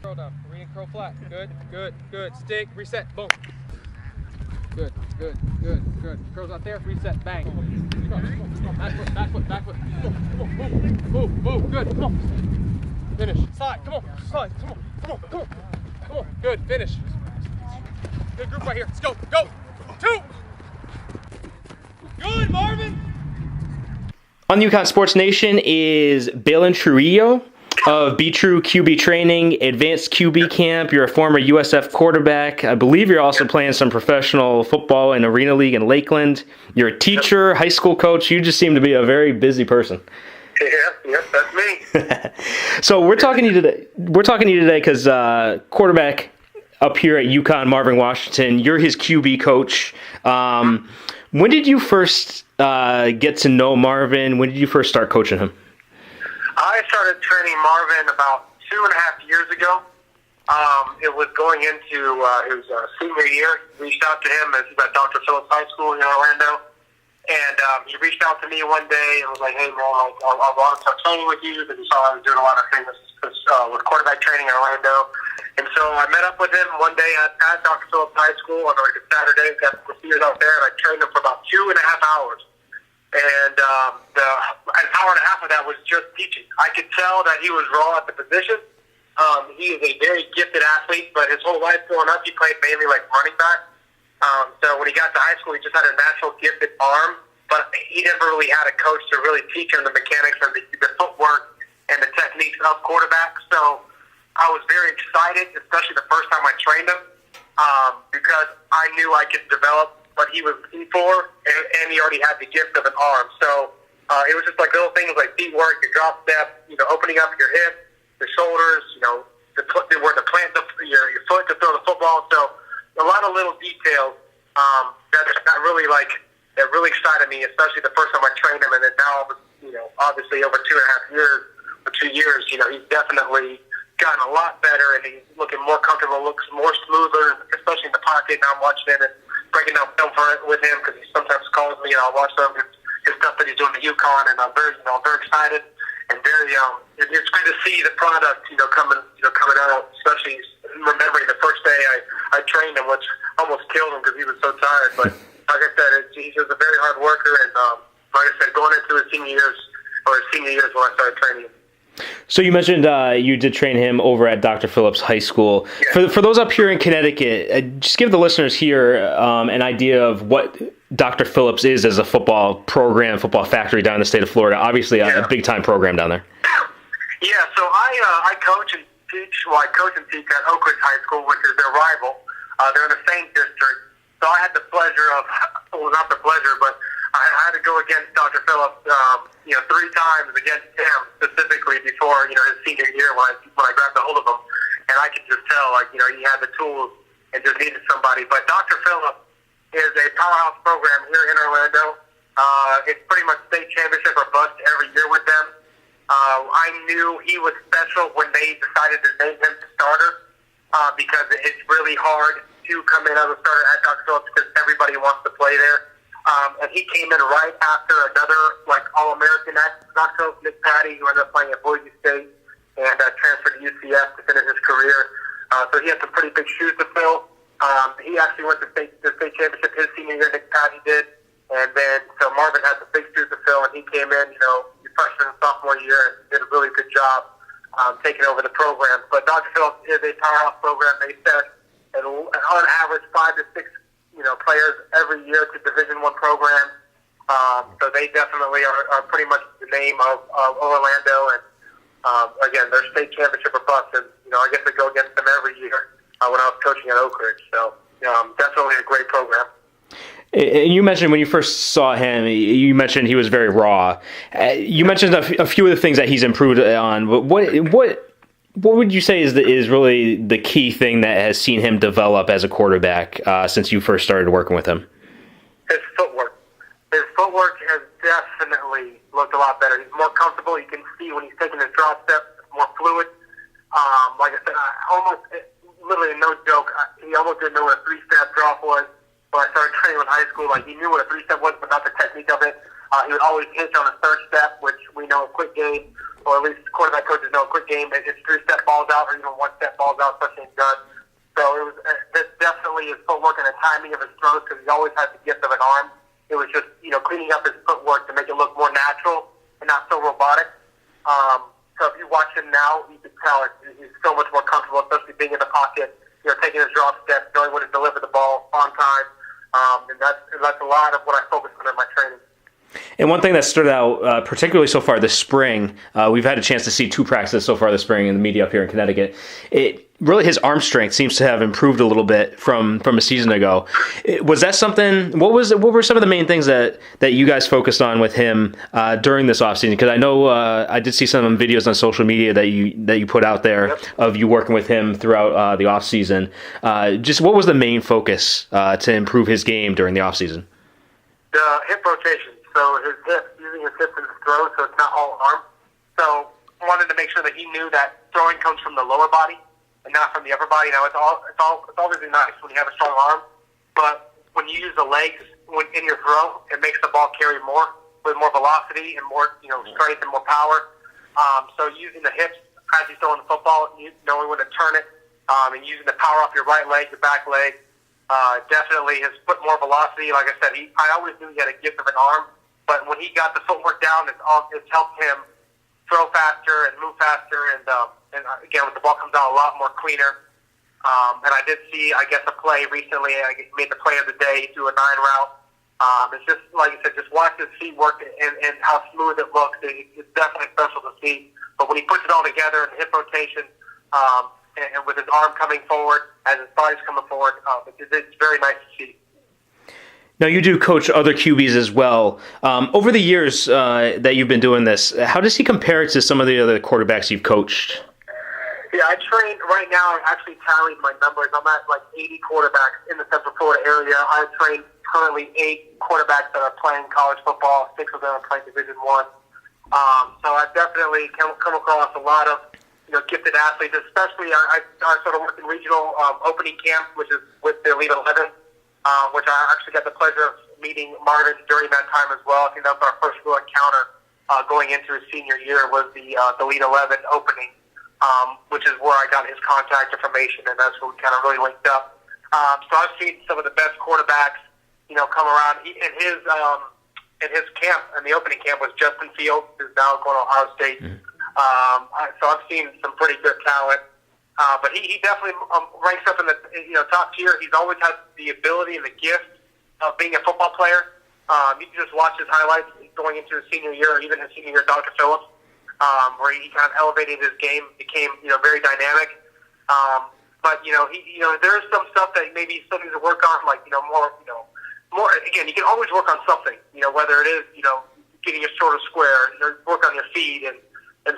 curl down. Read and curl flat. Good, good, good. Stick, reset, boom. Good, good, good, good. Curls out there, reset, bang. Back foot, back foot, back foot. Come on, move, move, move. Good, come on. Finish. Slide, come on, slide, come on, come on, come on. Come on, good, finish. Good group right here. Let's go, go. 2. Good, Marvin. On the UConn Sports Nation is Baylin Trujillo of Be True QB Training, Advanced QB Camp. You're a former USF quarterback. I believe you're also playing some professional football in Arena League in Lakeland. You're a teacher, high school coach. You just seem to be a very busy person. Yeah, that's me. So we're talking to you today. We're talking to you today because quarterback up here at UConn, Marvin Washington. You're his QB coach. When did you first get to know Marvin? When did you first start coaching him? I started training Marvin about 2.5 years ago. It was going into his senior year. Reached out to him. He's at Dr. Phillips High School in Orlando. And he reached out to me one day and was like, hey, man, I want to start training with you because he saw I was doing a lot of things with quarterback training in Orlando. And so I met up with him one day at Dr. Phillips High School on like a Saturday. Got the seniors out there, and I trained him for about 2.5 hours. And an hour and a half of that was just teaching. I could tell that he was raw at the position. He is a very gifted athlete, but his whole life growing up, he played mainly like running back. So when he got to high school, he just had a natural gifted arm, but he never really had a coach to really teach him the mechanics and the footwork and the techniques of quarterback. So I was very excited, especially the first time I trained him, because I knew I could develop what he was looking for, and he already had the gift of an arm. So it was just like little things like feet work, your drop step, opening up your hip, your shoulders, where to plant your foot to throw the football. So a lot of little details that really excited me, especially the first time I trained him, and then now, obviously over 2.5 years or 2 years, he's definitely gotten a lot better, and he's looking more comfortable, looks more smoother, especially in the pocket. Now I'm watching him and breaking down film for it with him because he sometimes calls me, and I'll watch some of his stuff that he's doing at UConn, and I'm very excited and very it's good to see the product coming out, especially remembering the first day I trained him, which almost killed him because he was so tired. But like I said, he's just a very hard worker, and like I said, going into his senior years when I started training him. So you mentioned you did train him over at Dr. Phillips High School. Yeah. For those up here in Connecticut, just give the listeners here an idea of what Dr. Phillips is as a football program, football factory down in the state of Florida. Obviously, a big-time program down there. Yeah, so I coach and teach. Well, I coach and teach at Oak Ridge High School, which is their rival. They're in the same district. So I had the pleasure of, well, not the pleasure, but I had to go against Dr. Phillips, 3 times against him specifically before, his senior year when I grabbed a hold of him, and I could just tell, he had the tools and just needed somebody. But Dr. Phillips is a powerhouse program here in Orlando. It's pretty much state championship or bust every year with them. I knew he was special when they decided to name him the starter because it's really hard to come in as a starter at Dr. Phillips because everybody wants to play there. And he came in right after another All-American at Dr. Phillips, Nick Patty, who ended up playing at Boise State and transferred to UCF to finish his career. So he had some pretty big shoes to fill. He actually went to the state championship his senior year, Nick Patty did. And then, so Marvin had the big shoes to fill, and he came in, freshman and sophomore year, and did a really good job taking over the program. But Dr. Phillips is a powerhouse program. They said, on average, 5 to 6 players every year to Division I programs. So they definitely are pretty much the name of Orlando. And again, they're state championship or bust. And I get to go against them every year when I was coaching at Oak Ridge. So definitely a great program. And you mentioned when you first saw him, you mentioned he was very raw. You mentioned a few of the things that he's improved on. But what would you say is really the key thing that has seen him develop as a quarterback since you first started working with him? His footwork. His footwork has definitely looked a lot better. He's more comfortable. You can see when he's taking his drop step, it's more fluid. Like I said, literally no joke, he almost didn't know what a 3-step drop was. When I started training in high school, he knew what a 3-step was, but not the technique of it. He would always hitch on a third step, which we know a quick game or at least quarterback coaches know, a quick game, it's 3-step balls out or even 1-step balls out, especially in gun. So it definitely his footwork and the timing of his throws, because he's always had the gift of an arm. It was just, cleaning up his footwork to make it look more natural and not so robotic. So if you watch him now, you can tell he's so much more comfortable, especially being in the pocket, taking his drop steps, knowing when to deliver the ball on time. And that's a lot of what I focus on in my training. And one thing that stood out, particularly so far this spring, we've had a chance to see 2 practices so far this spring in the media up here in Connecticut. Really, his arm strength seems to have improved a little bit from a season ago. Was that something? What were some of the main things that you guys focused on with him during this offseason? Because I know I did see some videos on social media that you put out there of you working with him throughout the offseason. Just what was the main focus to improve his game during the offseason? The hip rotation. So his hips, using his hips in his throw, so it's not all arm. So I wanted to make sure that he knew that throwing comes from the lower body and not from the upper body. Now it's obviously nice when you have a strong arm, but when you use the legs in your throw, it makes the ball carry more with more velocity and more strength and more power. So using the hips as you're throwing the football, knowing when to turn it, and using the power off your right leg, your back leg, definitely has put more velocity. Like I said, I always knew he had a gift of an arm. But when he got the footwork down, it's helped him throw faster and move faster, and again, when the ball comes out a lot more cleaner. And I did see, I guess, a play recently. I made the play of the day through a 9 route. It's just, like you said, just watch his feet work and how smooth it looks. It's definitely special to see. But when he puts it all together in hip rotation and with his arm coming forward, as his body's coming forward, it's very nice to see. Now, you do coach other QBs as well. Over the years that you've been doing this, how does he compare to some of the other quarterbacks you've coached? Yeah, I train right now. I actually tallied my numbers. I'm at like 80 quarterbacks in the Central Florida area. I train currently 8 quarterbacks that are playing college football. 6 of them are playing Division I. So I've definitely come across a lot of gifted athletes, especially I sort of work in regional opening camp, which is with the Elite 11. Which I actually got the pleasure of meeting Marvin during that time as well. I think that was our first real encounter going into his senior year was the Elite 11 opening, which is where I got his contact information, and that's where we kind of really linked up. So I've seen some of the best quarterbacks, come around. In his camp, in the opening camp, was Justin Fields, who's now going to Ohio State. So I've seen some pretty good talent. But he definitely ranks up in the top tier. He's always had the ability and the gift of being a football player. You can just watch his highlights going into his senior year, or even his senior year at Dr. Phillips, where he kind of elevated his game, became very dynamic. But there's some stuff that maybe he still needs to work on, like more. Again, you can always work on something. Whether it is getting your shoulder square, work on your feet and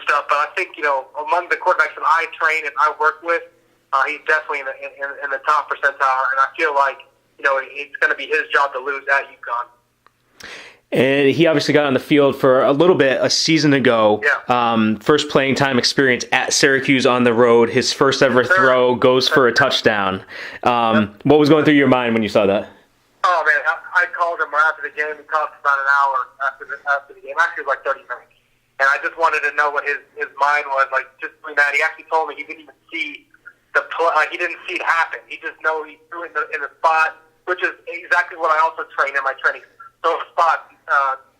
stuff, but I think among the quarterbacks that I train and I work with, he's definitely in the top percentile, and I feel like it's going to be his job to lose at UConn. And he obviously got on the field for a little bit a season ago. Yeah. First playing time experience at Syracuse on the road. His first ever throw goes for a touchdown. What was going through your mind when you saw that? Oh man, I called him right after the game. We talked about an hour after the game. Actually, it was like 30 minutes. And I just wanted to know what his mind was, like, just doing that. He actually told me he didn't even see the play. He didn't see it happen. He just know he threw it in the spot, which is exactly what I also train in my training. So a spot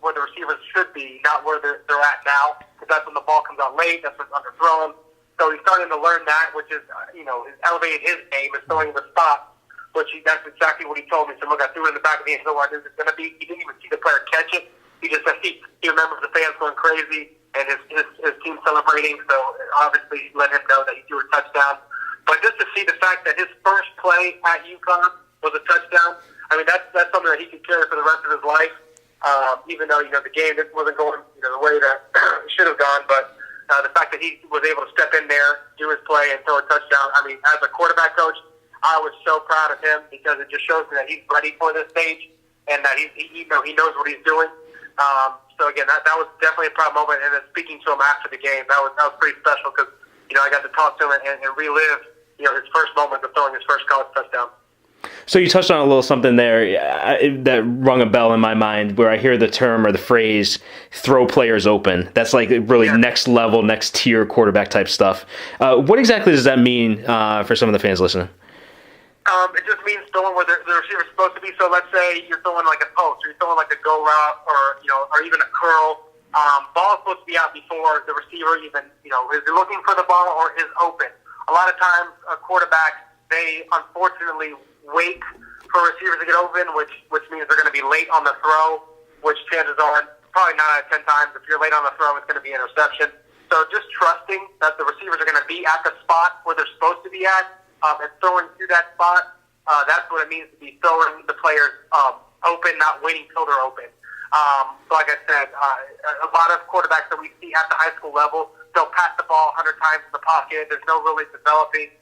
where the receivers should be, not where they're at now, because that's when the ball comes out late. That's when it's underthrown. So he's starting to learn that, which is, has elevated his game, is throwing the spot, that's exactly what he told me. So look, I threw it in the back of the end zone where I knew it was going to be. He didn't even see the player catch it. He just said he remembers the fans going crazy and his team celebrating, so obviously let him know that he threw a touchdown. But just to see the fact that his first play at UConn was a touchdown, I mean, that's something that he could carry for the rest of his life, even though, the game wasn't going the way that it should have gone. But the fact that he was able to step in there, do his play, and throw a touchdown, I mean, as a quarterback coach, I was so proud of him because it just shows me that he's ready for this stage and that he knows what he's doing. So again, that was definitely a proud moment. And then speaking to him after the game, that was pretty special because I got to talk to him and relive his first moment of throwing his first college touchdown. So you touched on a little something there that rung a bell in my mind, where I hear the term or the phrase "throw players open." That's like really next level, next tier quarterback type stuff. What exactly does that mean for some of the fans listening? It just means throwing where the receiver's supposed to be. So let's say you're throwing like a post, or you're throwing like a go route, or even a curl. Ball's supposed to be out before the receiver even is looking for the ball or is open. A lot of times, quarterbacks, they unfortunately wait for receivers to get open, which means they're going to be late on the throw, which chances are, probably 9 out of 10 times, if you're late on the throw, it's going to be an interception. So just trusting that the receivers are going to be at the spot where they're supposed to be at, and throwing to that spot, that's what it means to be throwing the players open, not waiting till they're open. So like I said, a lot of quarterbacks that we see at the high school level, they'll pass the ball 100 times in the pocket. There's no really developing.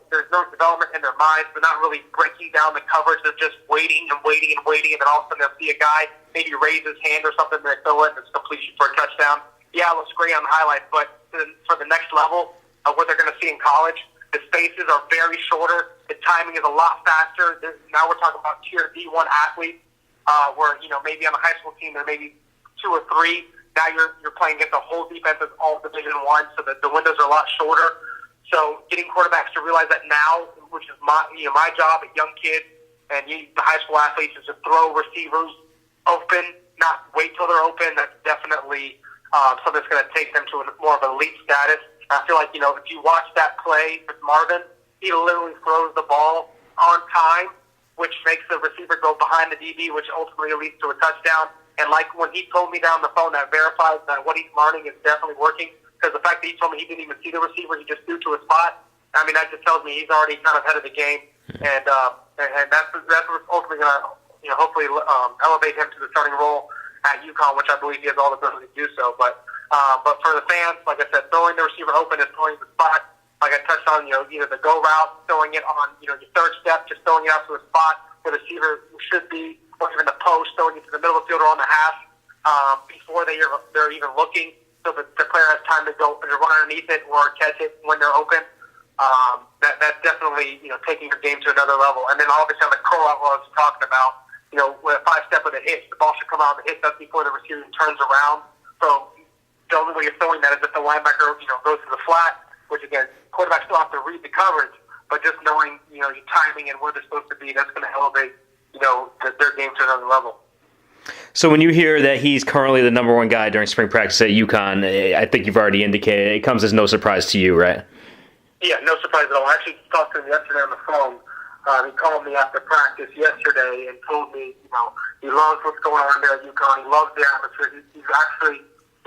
There's no development in their minds. They're not really breaking down the coverage. They're just waiting and waiting and waiting, and then all of a sudden they'll see a guy maybe raise his hand or something, and they throw it, and it's completion for a touchdown. Yeah, it looks great on the highlights, but for the next level of what they're going to see in college, the spaces are very shorter. The timing is a lot faster. Now we're talking about tier D1 athletes, where maybe on a high school team there may be 2 or 3. Now you're playing against a whole defense of all Division I, so that the windows are a lot shorter. So getting quarterbacks to realize that now, which is my job at young kids and the high school athletes, is to throw receivers open, not wait till they're open. That's definitely something that's going to take them to more of an elite status. I feel like, if you watch that play with Marvin, he literally throws the ball on time, which makes the receiver go behind the DB, which ultimately leads to a touchdown. And like when he told me down the phone, that verifies that what he's learning is definitely working. Because the fact that he told me he didn't even see the receiver, he just threw to a spot. I mean, that just tells me he's already kind of ahead of the game, and that's what's ultimately going to hopefully elevate him to the starting role at UConn, which I believe he has all the ability to do so. But for the fans, like I said, throwing the receiver open is throwing the spot. Like I touched on, either the go route, throwing it on your third step, just throwing it out to a spot where the receiver should be, or even the post, throwing it to the middle of the field or on the half before they're even looking. So the player has time to go and run underneath it or catch it when they're open. That's definitely taking your game to another level. And then obviously on the curl out, what I was talking about, with a 5-step with a hitch, the ball should come out of the hitch. That's before the receiver turns around. So the only way you're throwing that is if the linebacker goes to the flat, which again quarterbacks still have to read the coverage, but just knowing your timing and where they're supposed to be, that's going to elevate their game to another level. So when you hear that he's currently the number 1 guy during spring practice at UConn, I think you've already indicated it comes as no surprise to you, right? Yeah, no surprise at all. I actually talked to him yesterday on the phone. He called me after practice yesterday and told me, he loves what's going on there at UConn. He loves the atmosphere.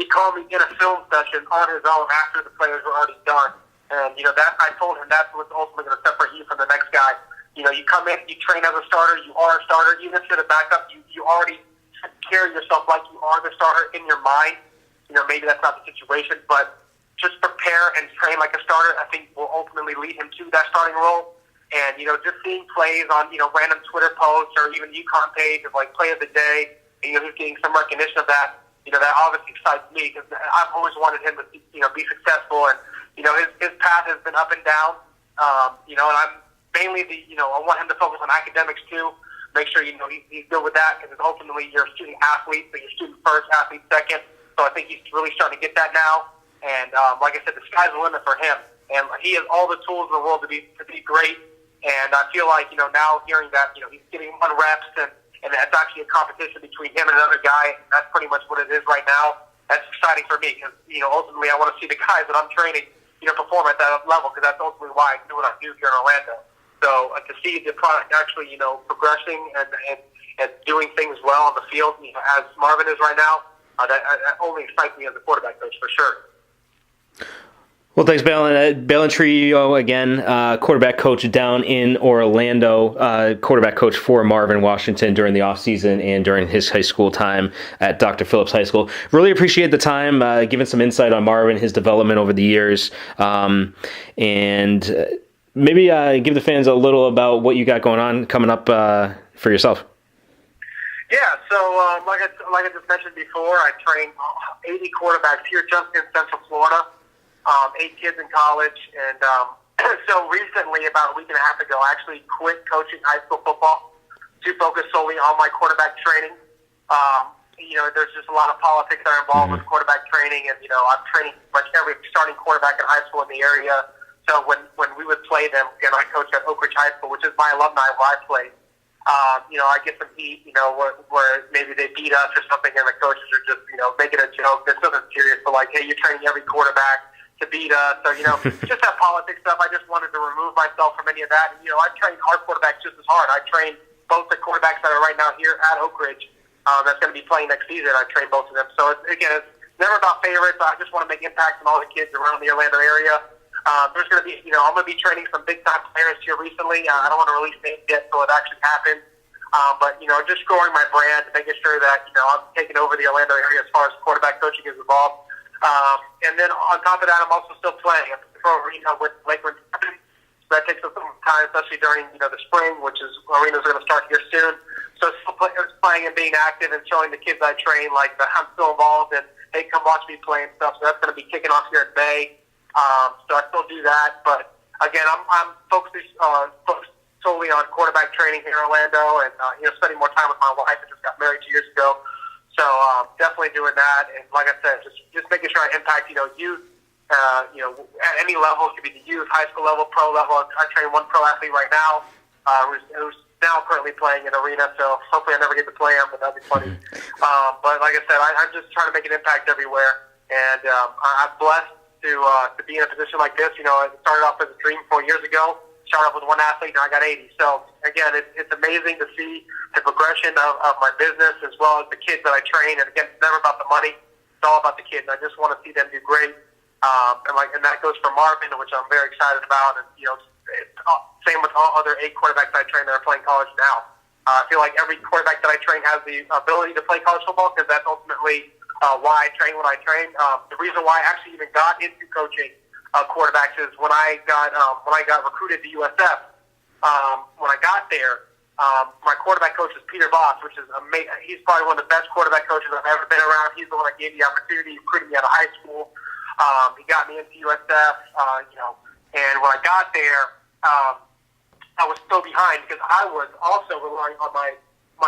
He called me in a film session on his own after the players were already done. And, that I told him that's what's ultimately going to separate you from the next guy. You come in, you train as a starter, you are a starter. Even if you're the backup, you already carry yourself like you are the starter in your mind. Maybe that's not the situation, but just prepare and train like a starter, I think will ultimately lead him to that starting role. And, just seeing plays on, random Twitter posts or even UConn page of like play of the day, and, he's getting some recognition of that, that obviously excites me because I've always wanted him to, be successful. And, his path has been up and down, and I'm mainly I want him to focus on academics too. Make sure he's good with that because ultimately you're a student athlete, so you're student first, athlete second. So I think he's really starting to get that now. And like I said, the sky's the limit for him, and he has all the tools in the world to be great. And I feel like now hearing that he's getting 1 reps and that's actually a competition between him and another guy. That's pretty much what it is right now. That's exciting for me because ultimately I want to see the guys that I'm training perform at that level because that's ultimately why I do what I do here in Orlando. So to see the product actually, progressing and doing things well on the field, as Marvin is right now, that only excites me as a quarterback coach for sure. Well, thanks, Baylin. Baylin Trujillo, again, quarterback coach down in Orlando, quarterback coach for Marvin Washington during the offseason and during his high school time at Dr. Phillips High School. Really appreciate the time, giving some insight on Marvin, his development over the years, and maybe give the fans a little about what you got going on coming up for yourself. Yeah, so like I just mentioned before, I train 80 quarterbacks here just in Central Florida. 8 kids in college, and So recently, about a week and a half ago, I actually quit coaching high school football to focus solely on my quarterback training. There's just a lot of politics that are involved with quarterback training, and I'm training much every starting quarterback in high school in the area. So when we would play them, again, I coached at Oak Ridge High School, which is my alumni where I played. I get some heat, where maybe they beat us or something, and the coaches are just, making a joke. There's nothing serious, but like, hey, you're training every quarterback to beat us. So, just that politics stuff. I just wanted to remove myself from any of that. And, I train our quarterbacks just as hard. I train both the quarterbacks that are right now here at Oak Ridge that's going to be playing next season. I train both of them. So, it's never about favorites. I just want to make impacts on all the kids around the Orlando area. There's going to be, I'm going to be training some big-time players here recently. I don't want to release names yet until it actually happens. But, just growing my brand, making sure that, I'm taking over the Orlando area as far as quarterback coaching is involved. And then on top of that, I'm also still playing at the pro arena with Lakeland. So that takes up some time, especially during, the spring, which is arenas are going to start here soon. So still playing and being active and showing the kids I train, like, that I'm still involved and, hey, come watch me play and stuff. So that's going to be kicking off here in May. So I still do that, but again, I'm focused solely on quarterback training here in Orlando, and spending more time with my wife. I just got married 2 years ago, so definitely doing that. And like I said, just making sure I impact youth. At any level, it could be the youth, high school level, pro level. I train one pro athlete right now, who's now currently playing in arena. So hopefully, I never get to play him, but that'd be funny. But like I said, I'm just trying to make an impact everywhere, and I'm blessed to be in a position like this. It started off as a dream 4 years ago. Started off with one athlete, now I got 80. So, again, it's amazing to see the progression of my business as well as the kids that I train. And, again, it's never about the money. It's all about the kids. I just want to see them do great. And that goes for Marvin, which I'm very excited about. And, same with all other 8 quarterbacks I train that are playing college now. I feel like every quarterback that I train has the ability to play college football, because that's ultimately why I train what I train. The reason why I actually even got into coaching quarterbacks is when I got recruited to USF. When I got there, my quarterback coach is Peter Voss, which is amazing. He's probably one of the best quarterback coaches I've ever been around. He's the one that gave me the opportunity. He recruited me out of high school. He got me into USF. And when I got there, I was so behind because I was also relying on my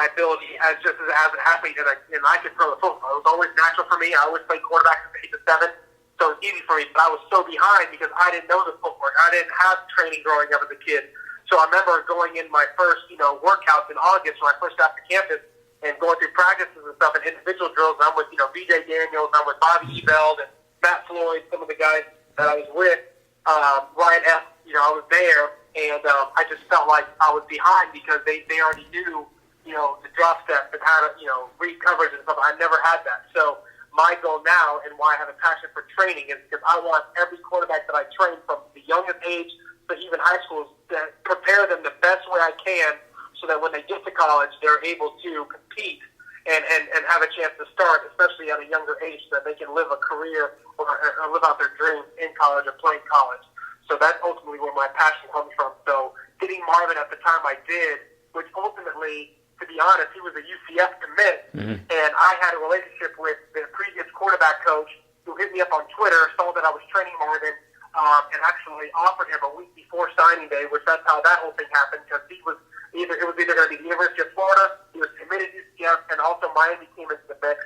ability as an athlete, and I could throw the football. It was always natural for me. I always played quarterback from 8 to 7, so it was easy for me. But I was so behind because I didn't know the footwork. I didn't have training growing up as a kid. So I remember going in my first, workouts in August when I first got to campus and going through practices and stuff and individual drills. And I'm with, BJ Daniels, I'm with Bobby Ebeld and Matt Floyd, some of the guys that I was with. Ryan F., I was there, and I just felt like I was behind because they already knew, the drop steps and how to, read coverage and stuff. I never had that. So my goal now and why I have a passion for training is because I want every quarterback that I train from the youngest age to even high schools to prepare them the best way I can so that when they get to college, they're able to compete and have a chance to start, especially at a younger age, so that they can live a career or live out their dreams in college or playing college. So that's ultimately where my passion comes from. So getting Marvin at the time I did, which ultimately, to be honest, he was a UCF commit, and I had a relationship with the previous quarterback coach who hit me up on Twitter, saw that I was training Marvin, and actually offered him a week before signing day, which that's how that whole thing happened, because it was either going to be the University of Florida, he was committed to UCF, and also Miami came into the mix.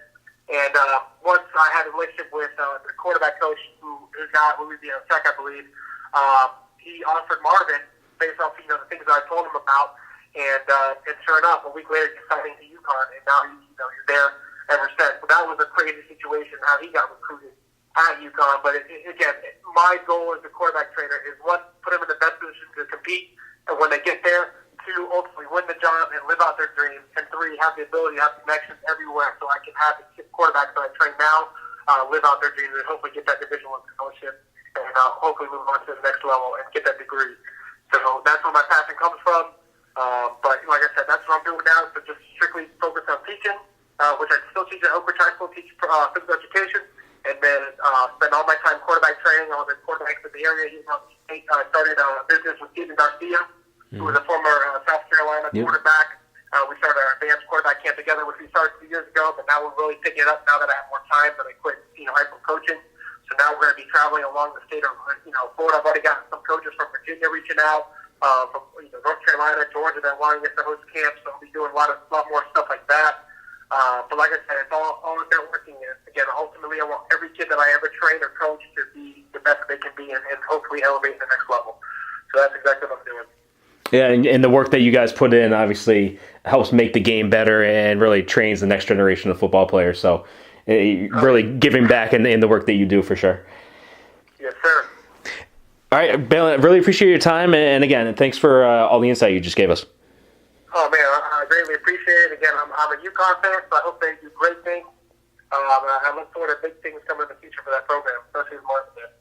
And once I had a relationship with the quarterback coach who's now at Louisiana Tech, I believe, he offered Marvin based off the things that I told him about, and sure enough, a week later, he's signing to UConn, and now he's there ever since. So that was a crazy situation how he got recruited at UConn. But again, my goal as a quarterback trainer is, one, put them in the best position to compete, and when they get there, 2, ultimately win the job and live out their dreams, and 3, have the ability to have connections everywhere so I can have the quarterbacks that I train now live out their dreams and hopefully get that Division I scholarship and hopefully move on to the next level and get that degree. So that's where my passion comes from. But like I said, that's what I'm doing now, so just strictly focus on teaching, which I still teach at Oak Ridge High School, teach physical education, and then spend all my time quarterback training, all the quarterbacks in the area. I started a business with Steven Garcia, who was a former South Carolina quarterback. We started our advanced quarterback camp together, which we started 2 years ago, but now we're really picking it up now that I have more time, but I quit high school coaching. So now we're going to be traveling along the state of, Florida. I've already gotten some coaches from Virginia reaching out, from North Carolina, Georgia, that wanting us to host camps. So I'll be doing a lot more stuff like that. But like I said, it's all networking. And again, ultimately, I want every kid that I ever train or coach to be the best they can be, and hopefully elevate to the next level. So that's exactly what I'm doing. Yeah, and the work that you guys put in obviously helps make the game better and really trains the next generation of football players. So really giving back in the work that you do for sure. Yes, sir. All right, Baylin, really appreciate your time. And again, thanks for all the insight you just gave us. Oh, man, I greatly appreciate it. Again, I'm a UConn fan, so I hope they do great things. I look forward to big things coming in the future for that program, especially with Marvin there.